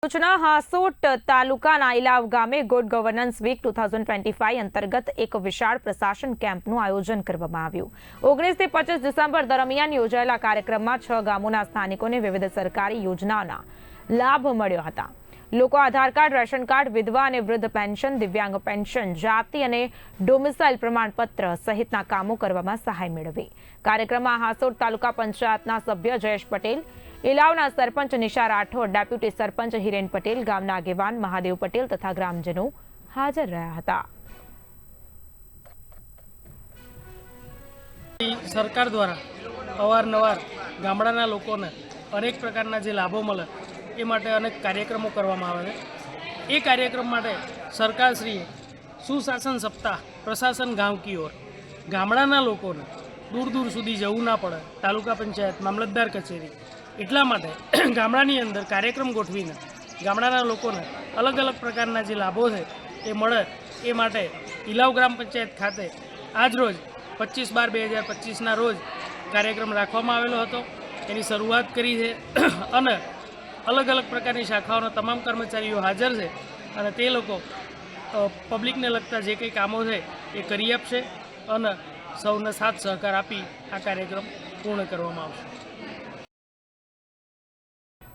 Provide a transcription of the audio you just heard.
ભરૂચના હાસોટ તાલુકાના ઇલાવ ગામે ગુડ ગવર્નન્સ વીક 2025 અંતર્ગત એક વિશાળ પ્રશાસન કેમ્પનું આયોજન કરવામાં આવ્યું। 19 થી 25 ડિસેમ્બર દરમિયાન યોજાયેલા કાર્યક્રમમાં 6 ગામોના સ્થાનિકોને વિવિધ સરકારી યોજનાઓના લાભ મળ્યો હતા। લોકો આધાર કાર્ડ, રેશન કાર્ડ, વિધવા અને વૃદ્ધ પેન્શન, દિવ્યાંગ પેન્શન, જાતિ અને ડોમિસાઇલ પ્રમાણપત્ર સહિતના કામો કરવામાં સહાય મેળવી। કાર્યક્રમમાં હાસોટ તાલુકા પંચાયતના સભ્ય જયેશ પટેલ, ઇલાવના સરપંચ નિશા રાઠોડ, ડેપ્યુટી સરપંચ હિરેન પટેલ, ગામના આગેવાન મહાદેવ પટેલ તથા ગ્રામજનો હાજર રહ્યા હતા। સરકાર દ્વારા અવારનવાર ગામડાના લોકોને અનેક પ્રકારના જે લાભો મળે એ માટે અનેક કાર્યક્રમો કરવામાં આવે છે। એ કાર્યક્રમ માટે સરકારશ્રીએ સુશાસન સપ્તાહ પ્રશાસન ગાંવ કી ઓર ગામડાના લોકોને દૂર દૂર સુધી જવું ના પડે, તાલુકા પંચાયત, મામલતદાર કચેરી, એટલા માટે ગામડાની અંદર કાર્યક્રમ ગોઠવીને ગામડાના લોકોને અલગ અલગ પ્રકારના જે લાભો છે એ મળે એ માટે ઇલાવ ગ્રામ પંચાયત ખાતે આજ રોજ 25/12/2025ના રોજ કાર્યક્રમ રાખવામાં આવેલો હતો। એની શરૂઆત કરી છે અને અલગ અલગ પ્રકારની શાખાઓના તમામ કર્મચારીઓ હાજર છે અને તે લોકો પબ્લિકને લગતા જે કંઈ કામો છે એ કરી આપશે અને સૌને સાથ સહકાર આપી આ કાર્યક્રમ પૂર્ણ કરવામાં આવશે।